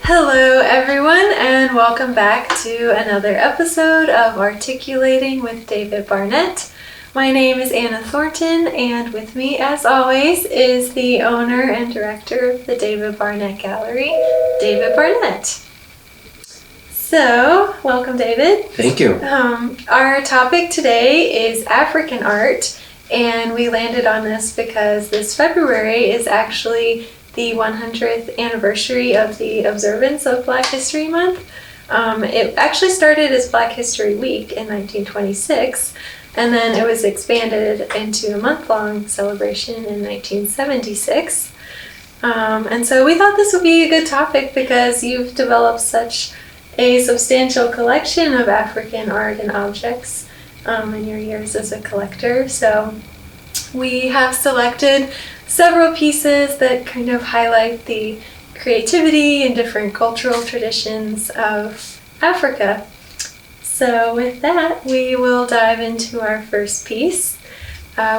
Hello everyone, and welcome back to another episode of Articulating with David Barnett. My name is Anna Thornton, and with me as always is the owner and director of the David Barnett Gallery, David Barnett. So, welcome David. Thank you. Our topic today is African art, and we landed on this because this February is actually the 100th anniversary of the observance of Black History Month. It actually started as Black History Week in 1926, and then it was expanded into a month-long celebration in 1976. And so we thought this would be a good topic because you've developed such a substantial collection of African art and objects in your years as a collector. So we have selected several pieces that kind of highlight the creativity and different cultural traditions of Africa. So with that, we will dive into our first piece,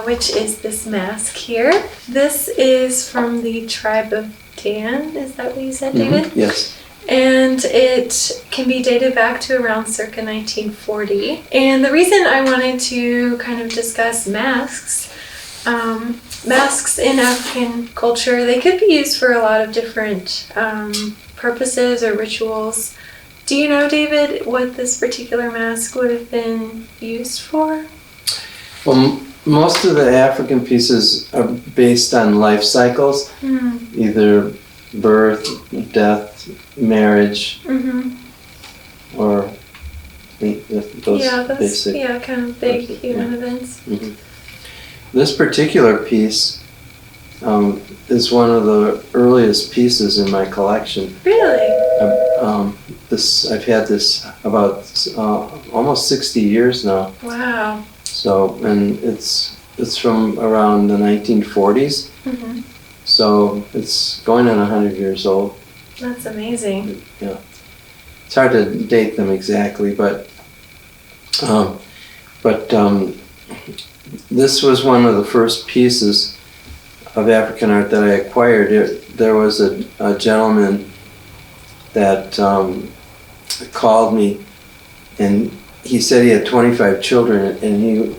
which is this mask here. This is from the tribe of Dan. Is that what you said, David? Yes. And it can be dated back to around circa 1940. And the reason I wanted to kind of discuss masks, masks in African culture, they could be used for a lot of different purposes or rituals. Do you know, David, what this particular mask would have been used for? Well, most of the African pieces are based on life cycles, either birth, death, marriage, or those basic. Yeah, kind of big human events. This particular piece is one of the earliest pieces in my collection. Really? I've had this about almost 60 years now. Wow. So, and it's from around the 1940s. So it's going on 100 years old. That's amazing. Yeah. It's hard to date them exactly, but this was one of the first pieces of African art that I acquired. There was a gentleman that called me, and he said he had 25 children, and he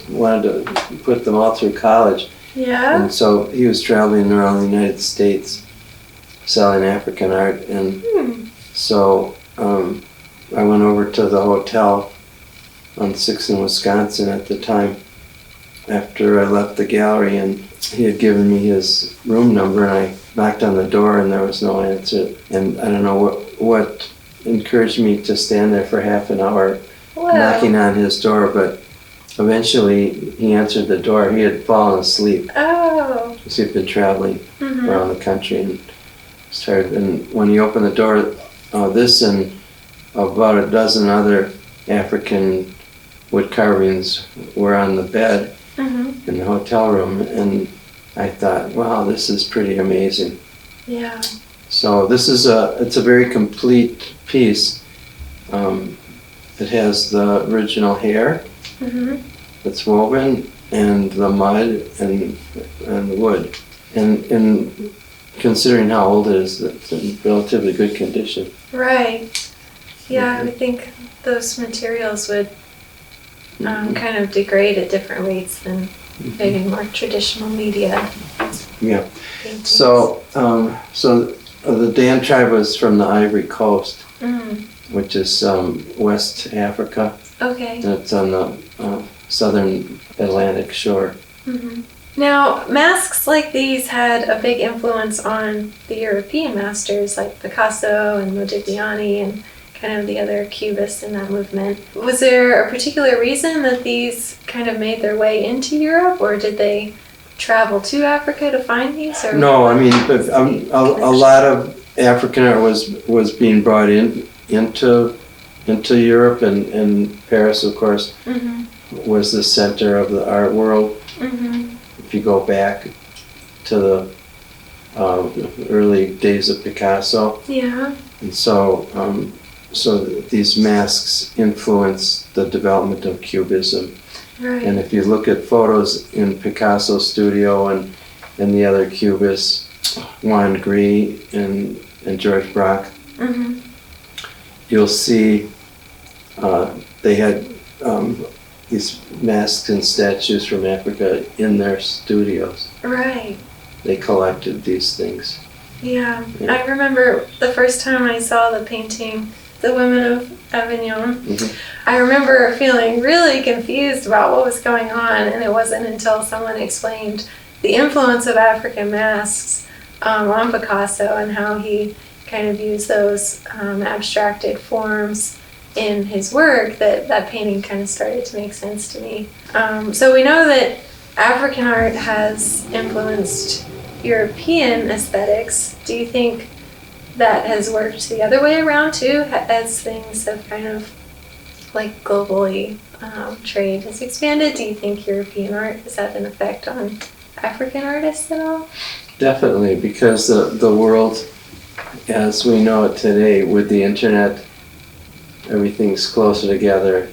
wanted to put them all through college. Yeah. And so he was traveling around the United States selling African art, and so I went over to the hotel on 6th in Wisconsin at the time after I left the gallery, and he had given me his room number, and I knocked on the door and there was no answer, and I don't know what encouraged me to stand there for half an hour knocking on his door, but eventually he answered the door. He had fallen asleep because he'd been traveling around the country, and when he opened the door, this and about a dozen other African wood carvings were on the bed in the hotel room, and I thought, wow, this is pretty amazing. Yeah. So this is it's a very complete piece. It has the original hair that's woven, and the mud and the wood, and considering how old it is, it's in relatively good condition. Right. Yeah, I would think those materials would kind of degrade at different rates than maybe more traditional media. Yeah. paintings. So the Dan tribe was from the Ivory Coast, which is West Africa. Okay. And it's on the southern Atlantic shore. Now, masks like these had a big influence on the European masters like Picasso and Modigliani and kind of the other Cubists in that movement. Was there a particular reason that these kind of made their way into Europe, or did they travel to Africa to find these? Or No, I mean, but a lot of African art was being brought into Europe, and Paris, of course, was the center of the art world. If you go back to the early days of Picasso. Yeah. And so these masks influence the development of Cubism. Right. And if you look at photos in Picasso's studio and the other Cubists, Juan Gris and George Braque, Mm-hmm. you'll see they had these masks and statues from Africa in their studios. Right. They collected these things. Yeah. I remember the first time I saw the painting, The Women of Avignon, Mm-hmm. I remember feeling really confused about what was going on, and it wasn't until someone explained the influence of African masks on Picasso and how he kind of used those abstracted forms in his work that painting kind of started to make sense to me. So we know that African art has influenced European aesthetics. Do you think that has worked the other way around too, as things have kind of like globally trade has expanded? Do you think European art has had an effect on African artists at all? Definitely, because the world as we know it today, with the internet, everything's closer together.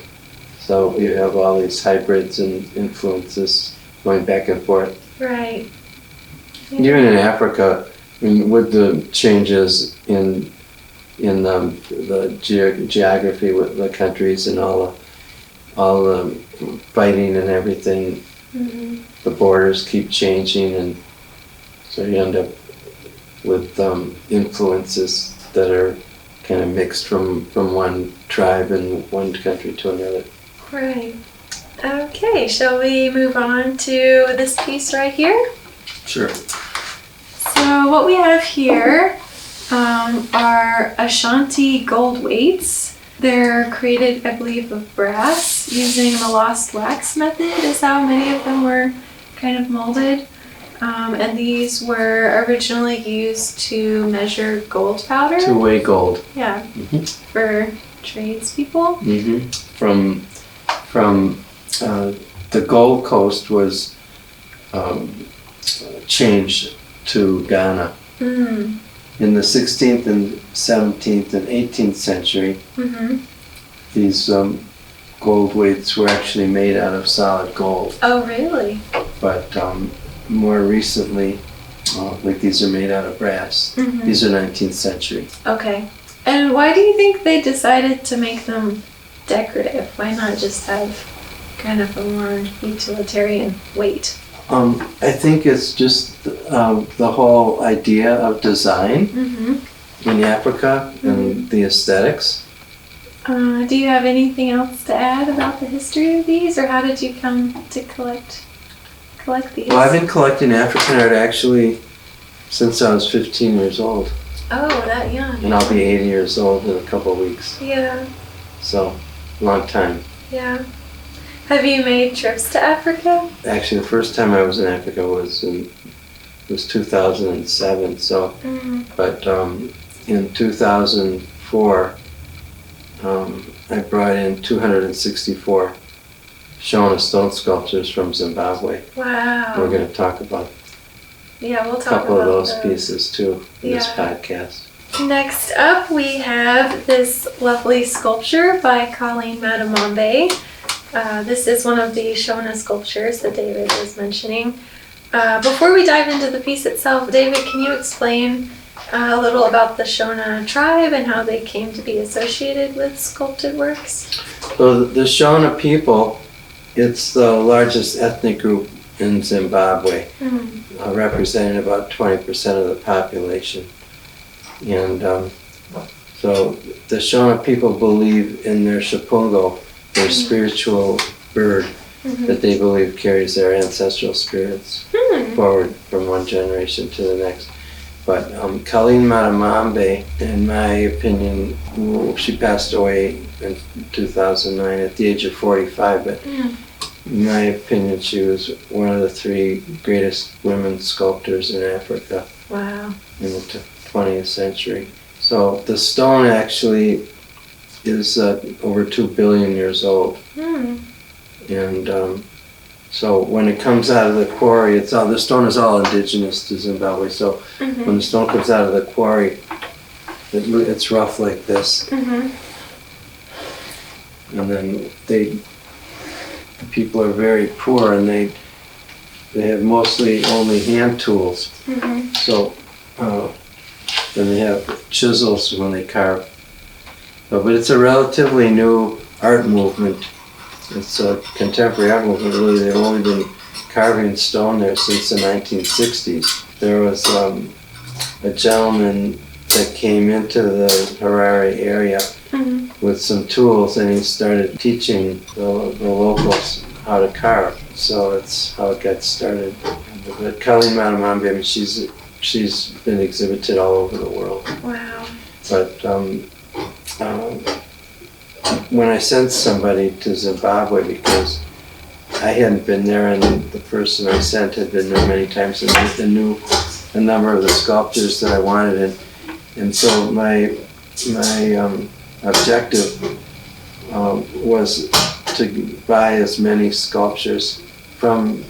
So you have all these hybrids and influences going back and forth. Right. Yeah. Even in Africa, I mean, with the changes in the geography with the countries and all the fighting and everything, Mm-hmm. the borders keep changing, and so you end up with influences that are kind of mixed from one tribe and one country to another. Right. Okay, shall we move on to this piece right here? Sure. So what we have here are Ashanti gold weights. They're created, I believe, of brass using the lost wax method is how many of them were kind of molded. And these were originally used to measure gold powder. To weigh gold. Yeah, Mm-hmm. for tradespeople. Mm-hmm. From the Gold Coast was changed to Ghana. Mm. In the 16th and 17th and 18th century, Mm-hmm. these gold weights were actually made out of solid gold. Oh, really? But more recently, like these are made out of brass. Mm-hmm. These are 19th century. Okay. And why do you think they decided to make them decorative? Why not just have kind of a more utilitarian weight? I think it's just the whole idea of design Mm-hmm. in Africa and the aesthetics. Do you have anything else to add about the history of these, or how did you come to collect these? Well, I've been collecting African art actually since I was 15 years old, Oh, that young. and I'll be 80 years old in a couple of weeks. Yeah, So, long time. yeah. Have you made trips to Africa? Actually, the first time I was in Africa was 2007. So, Mm-hmm. but in 2004, I brought in 264 Shona stone sculptures from Zimbabwe. Wow. We're going to talk about Yeah, we'll a talk couple of about those pieces too in this Yeah. podcast. Next up, we have this lovely sculpture by Colleen Madamambe. This is one of the Shona sculptures that David was mentioning. Before we dive into the piece itself, David, can you explain a little about the Shona tribe and how they came to be associated with sculpted works? So the Shona people, it's the largest ethnic group in Zimbabwe, Mm-hmm. representing about 20% of the population. And so the Shona people believe in their shapungo, their spiritual bird Mm-hmm. that they believe carries their ancestral spirits forward from one generation to the next. But Colleen Madamambe, in my opinion, she passed away in 2009 at the age of 45, but in my opinion, she was one of the three greatest women sculptors in Africa Wow. in the 20th century. So the stone actually is over 2 billion years old. Mm. And so when it comes out of the quarry, the stone is all indigenous to Zimbabwe. So Mm-hmm. when the stone comes out of the quarry, it's rough like this. Mm-hmm. And then the people are very poor, and they have mostly only hand tools. Mm-hmm. So then they have chisels when they carve. But it's a relatively new art movement. It's a contemporary art movement, really. They've only been carving stone there since the 1960s. There was a gentleman that came into the Harare area with some tools, and he started teaching the locals how to carve. So that's how it got started. But Colleen Madamambi, I mean, she's been exhibited all over the world. Wow. But when I sent somebody to Zimbabwe, because I hadn't been there and the person I sent had been there many times, and they knew a number of the sculptures that I wanted, and so my objective was to buy as many sculptures from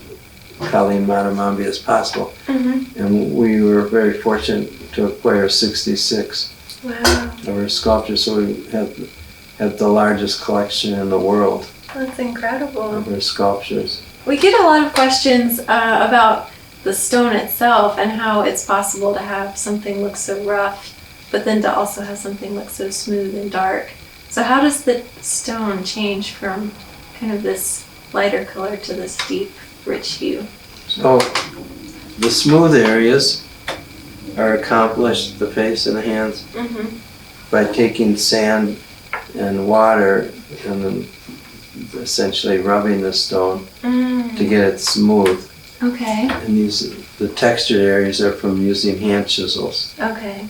Colleen Madamambi as possible. And we were very fortunate to acquire 66 of her sculptures, so we had the largest collection in the world. That's incredible. Of her sculptures. We get a lot of questions about the stone itself and how it's possible to have something look so rough, but then to also have something look so smooth and dark. So how does the stone change from kind of this lighter color to this deep, rich hue? So the smooth areas are accomplished, the face and the hands, by taking sand and water and then essentially rubbing the stone to get it smooth. Okay. And the textured areas are from using hand chisels. Okay.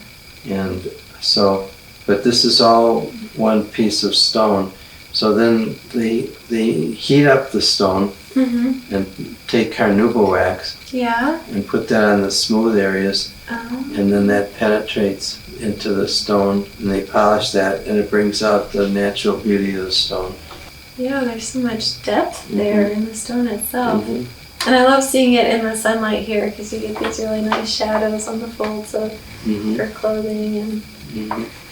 And so, but this is all one piece of stone. So then they heat up the stone and take carnauba wax and put that on the smooth areas, and then that penetrates into the stone, and they polish that, and it brings out the natural beauty of the stone. Yeah, there's so much depth there in the stone itself. And I love seeing it in the sunlight here because you get these really nice shadows on the folds of her clothing. And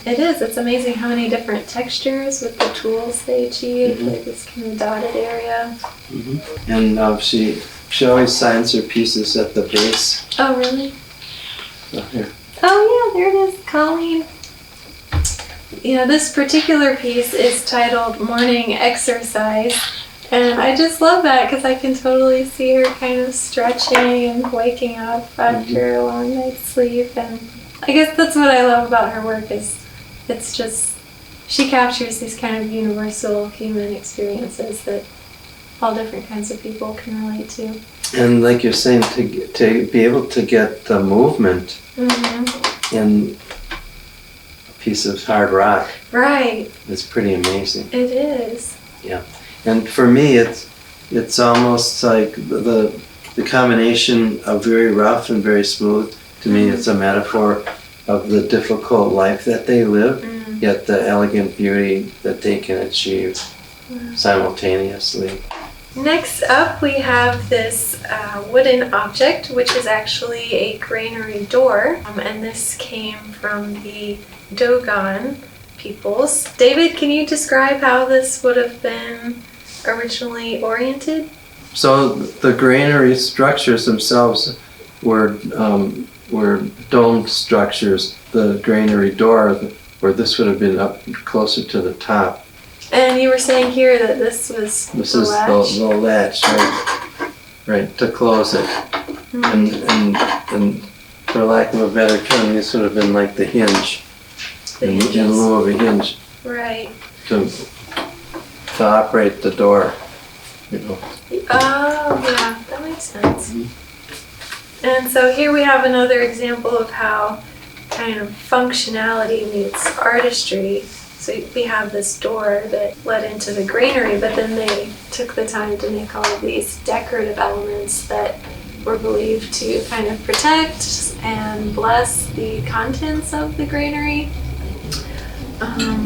it's amazing how many different textures with the tools they achieve, like this kind of dotted area. And she always signs her pieces at the base. Oh, really? Here. Oh, yeah, there it is, Colleen. You know, this particular piece is titled Morning Exercise, and I just love that because I can totally see her kind of stretching and waking up after a long night's sleep. And I guess that's what I love about her work, is it's just, she captures these kind of universal human experiences that all different kinds of people can relate to. And like you're saying, to be able to get the movement in a piece of hard rock, right, it's pretty amazing. It is. Yeah, and for me, it's almost like the combination of very rough and very smooth. To me, it's a metaphor of the difficult life that they live, yet the elegant beauty that they can achieve simultaneously. Next up, we have this wooden object, which is actually a granary door, and this came from the Dogon peoples. David, can you describe how this would have been originally oriented? So the granary structures themselves were domed structures. The granary door, where this would have been up closer to the top. And you were saying here that this was the latch? The latch, right, to close it. And for lack of a better term, this would have been like the hinge, in lieu of a hinge. Right. To operate the door, you know. Oh, yeah, that makes sense. And so here we have another example of how kind of functionality meets artistry. So we have this door that led into the granary, but then they took the time to make all of these decorative elements that were believed to kind of protect and bless the contents of the granary.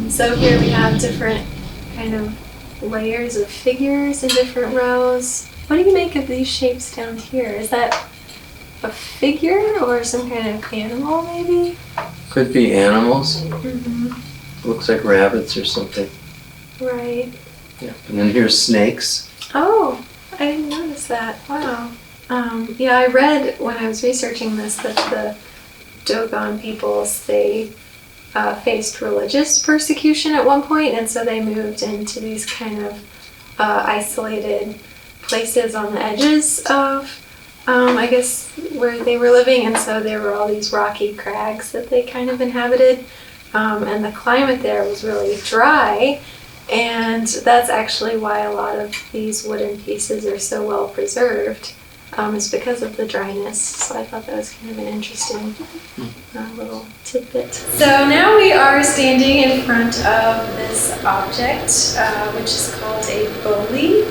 So here we have different kind of layers of figures in different rows. What do you make of these shapes down here? Is that a figure or some kind of animal, maybe? Could be animals. Looks like rabbits or something. Right. Yeah. And then here's snakes. Oh, I didn't notice that. Wow. Yeah, I read when I was researching this that Dogon peoples, they faced religious persecution at one point, and so they moved into these kind of isolated places on the edges of, I guess, where they were living, and so there were all these rocky crags that they kind of inhabited, and the climate there was really dry, and that's actually why a lot of these wooden pieces are so well preserved. Is because of the dryness. So I thought that was kind of an interesting little tidbit. So now we are standing in front of this object, which is called a boli,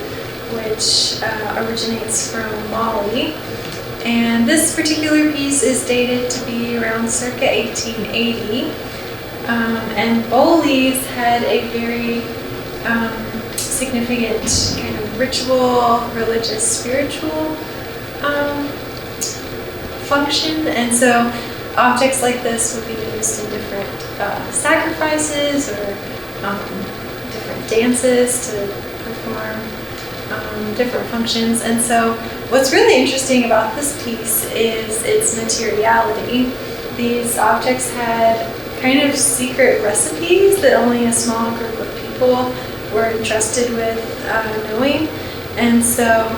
which originates from Mali. And this particular piece is dated to be around circa 1880. And bolis had a very significant kind of ritual, religious, spiritual function, and so objects like this would be used in different sacrifices or different dances to perform different functions. And so what's really interesting about this piece is its materiality. These objects had kind of secret recipes that only a small group of people were entrusted with knowing, and so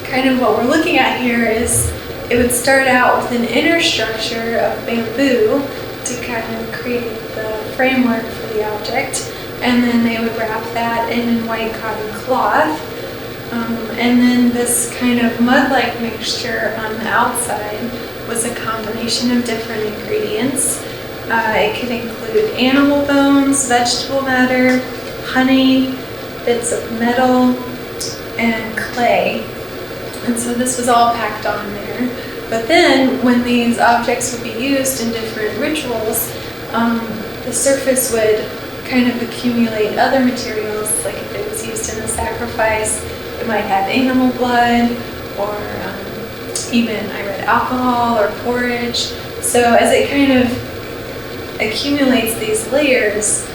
kind of what we're looking at here is it would start out with an inner structure of bamboo to kind of create the framework for the object, and then they would wrap that in white cotton cloth, and then this kind of mud-like mixture on the outside was a combination of different ingredients. It could include animal bones, vegetable matter, honey, bits of metal, and clay. And so this was all packed on there. But then when these objects would be used in different rituals, the surface would kind of accumulate other materials. Like if it was used in a sacrifice, it might have animal blood, or even I read alcohol or porridge. So as it kind of accumulates these layers,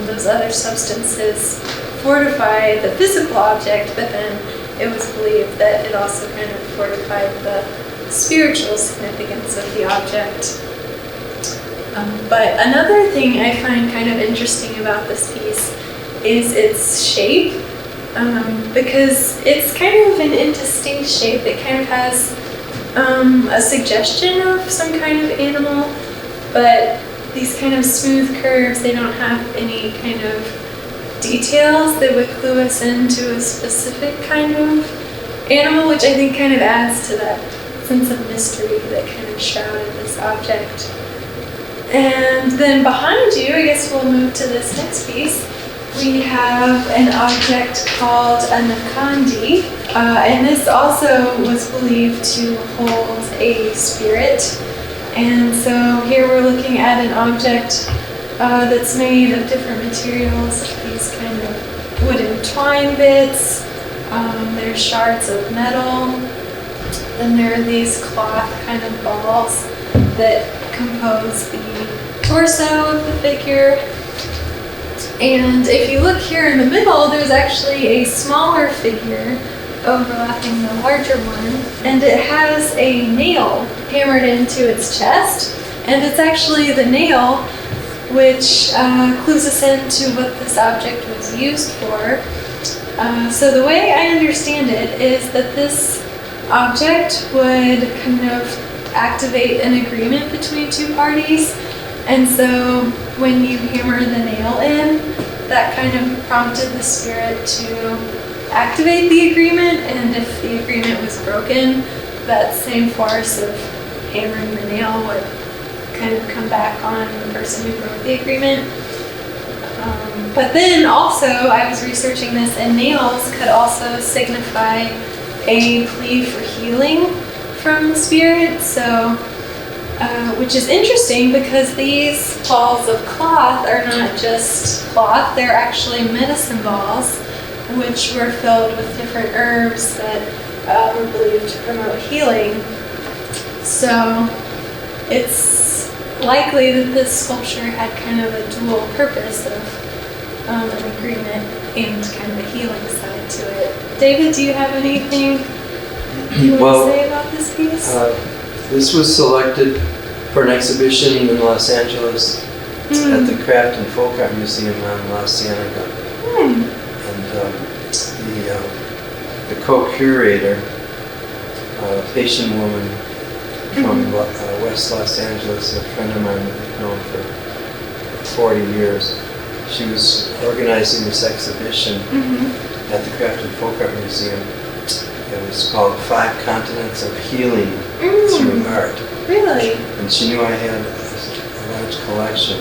those other substances fortify the physical object, but then it was believed that it also kind of fortified the spiritual significance of the object. But another thing I find kind of interesting about this piece is its shape, because it's kind of an indistinct shape. It kind of has a suggestion of some kind of animal, but these kind of smooth curves, they don't have any kind of details that would clue us into a specific kind of animal, which I think kind of adds to that sense of mystery that kind of shrouded this object. And then behind you, I guess we'll move to this next piece, we have an object called a nakandi, and this also was believed to hold a spirit. And so here we're looking at an object that's made of different materials, these kind of wooden twine bits, there's shards of metal, then there are these cloth kind of balls that compose the torso of the figure. And if you look here in the middle, there's actually a smaller figure overlapping the larger one, and it has a nail hammered into its chest, and it's actually the nail which clues us into what this object was used for. So the way I understand it is that this object would kind of activate an agreement between two parties, and so when you hammer the nail in, that kind of prompted the spirit to activate the agreement, and if the agreement was broken, that same force of hammering the nail would kind of come back on the person who broke the agreement. But then also, I was researching this, and nails could also signify a plea for healing from the spirit, so which is interesting because these balls of cloth are not just cloth, they're actually medicine balls, which were filled with different herbs that were believed to promote healing. So it's likely that this sculpture had kind of a dual purpose of an agreement and kind of a healing side to it. David, do you have anything you want to say about this piece? This was selected for an exhibition in Los Angeles at the Craft and Folk Art Museum on La Cienega. And the co-curator, a Haitian woman from West Los Angeles, a friend of mine that I've known for 40 years, she was organizing this exhibition at the Craft and Folk Art Museum. It was called 5 Continents of Healing Through Art. Really? And she knew I had a large collection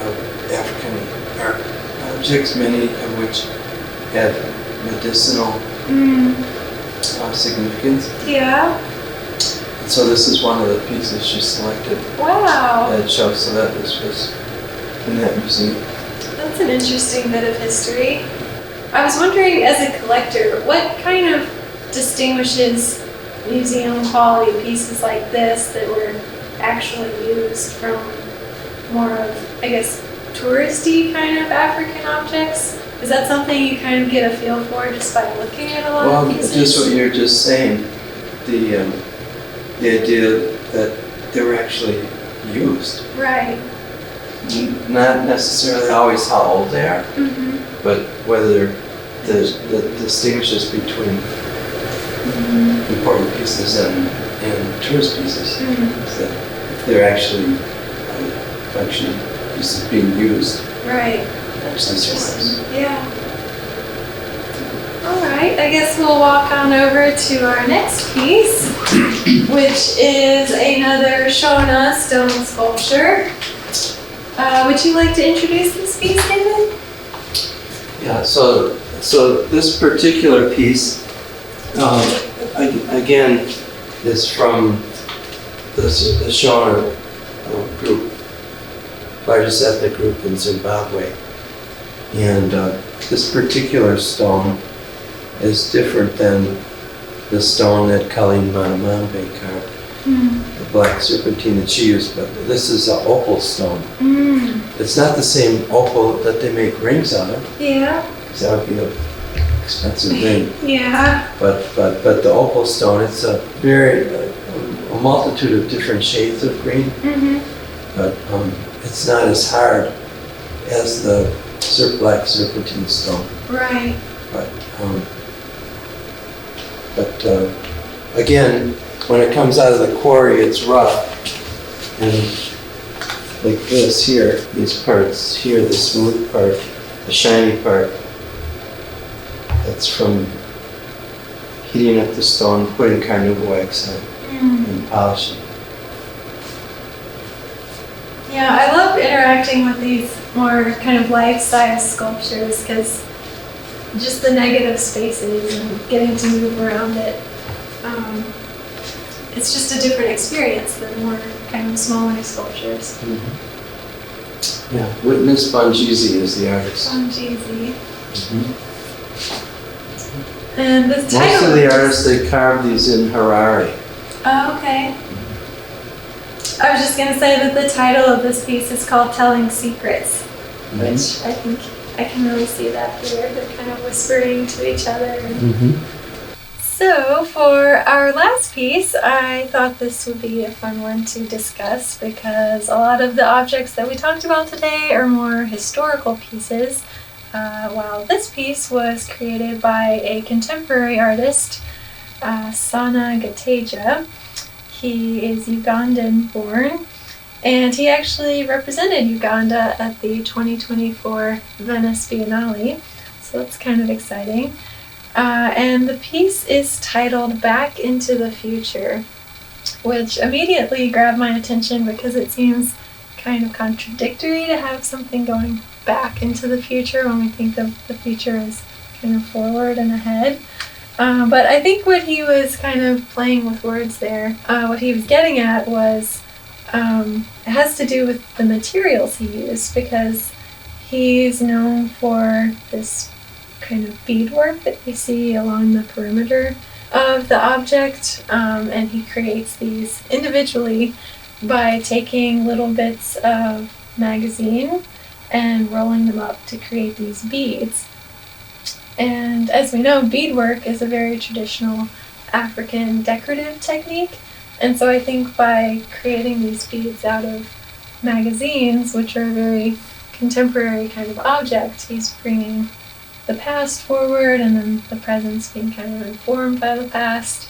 of African art objects, many of which had medicinal significance. Yeah. And so this is one of the pieces she selected. Wow. That show, so that this was in that museum. That's an interesting bit of history. I was wondering, as a collector, what kind of distinguishes museum quality pieces like this that were actually used from more of, I guess, touristy kind of African objects? Is that something you kind of get a feel for just by looking at a lot of pieces? Well, just what you're just saying, the idea that they were actually used. Right. Not necessarily always how old they are, but whether the distinguishes between important pieces and tourist pieces, is that they're actually functioning pieces being used. Right. That's interesting. Yeah. All right. I guess we'll walk on over to our next piece, which is another Shona stone sculpture. Would you like to introduce this piece, David? Yeah. So this particular piece, again, is from the Shona group, largest ethnic group in Zimbabwe. And this particular stone is different than the stone that Colleen Manamambe carved, the black serpentine that she used, but this is an opal stone. It's not the same opal that they make rings out of. Yeah. Because that would be an expensive ring. Yeah. But the opal stone, it's a multitude of different shades of green. But it's not as hard as the black serpentine stone. Right. But again, when it comes out of the quarry, it's rough. And like this here, these parts here, the smooth part, the shiny part, that's from heating up the stone, putting carnauba wax on it, and polishing. Yeah, I love interacting with these more kind of life-size sculptures because just the negative spaces and getting to move around it, it's just a different experience than more kind of smaller sculptures. Yeah, Witness Bonjeezy is the artist. Bonjeezy. And the title. Most of the artists, they carve these in Harare. Oh, okay. I was just going to say that the title of this piece is called Telling Secrets, which I think I can really see that here. They're kind of whispering to each other. So for our last piece, I thought this would be a fun one to discuss because a lot of the objects that we talked about today are more historical pieces, while this piece was created by a contemporary artist, Sana Gateja. He is Ugandan born, and he actually represented Uganda at the 2024 Venice Biennale, so that's kind of exciting. And the piece is titled Back into the Future, which immediately grabbed my attention because it seems kind of contradictory to have something going back into the future when we think of the future as kind of forward and ahead. But I think what he was kind of playing with words there, what he was getting at was, it has to do with the materials he used because he's known for this kind of beadwork that you see along the perimeter of the object, and he creates these individually by taking little bits of magazine and rolling them up to create these beads. And as we know, beadwork is a very traditional African decorative technique, And so I think by creating these beads out of magazines, which are a very contemporary kind of object, he's bringing the past forward, and then the present's being kind of informed by the past.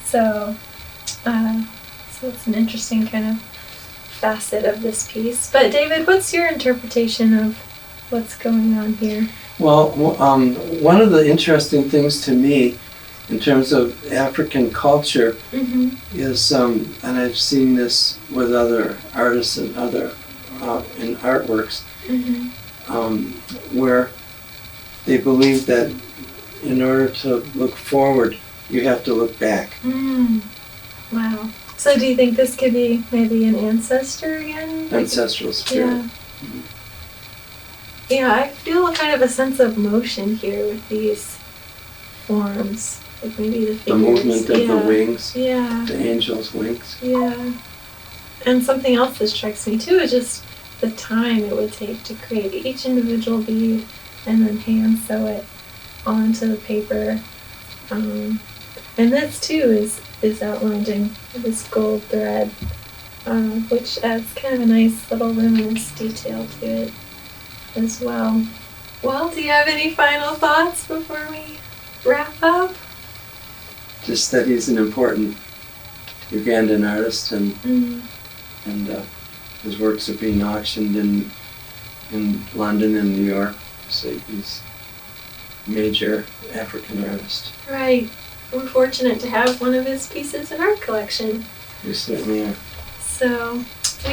So, so it's an interesting kind of facet of this piece. But David, what's your interpretation of what's going on here? Well, one of the interesting things to me in terms of African culture is, and I've seen this with other artists and other in artworks, where they believe that in order to look forward, you have to look back. Wow. So do you think this could be maybe an ancestor again? Ancestral spirit. Yeah. Yeah, I feel kind of a sense of motion here with these forms. Like maybe the figures. The movement of the wings. Yeah. The angel's wings. Yeah. And something else that strikes me too is just the time it would take to create each individual bead and then hand sew it onto the paper. And this too is outlined in this gold thread, which adds kind of a nice little luminous detail to it as well. Well, do you have any final thoughts before we wrap up? Just that he's an important Ugandan artist, and his works are being auctioned in London and New York. So he's a major African artist. Right. We're fortunate to have one of his pieces in our collection. We certainly are. So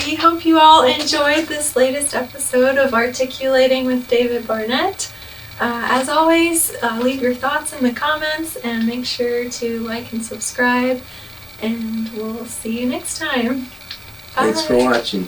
we hope you all enjoyed this latest episode of Articulating with David Barnett. As always, leave your thoughts in the comments and make sure to like and subscribe. And we'll see you next time. Bye. Thanks for watching.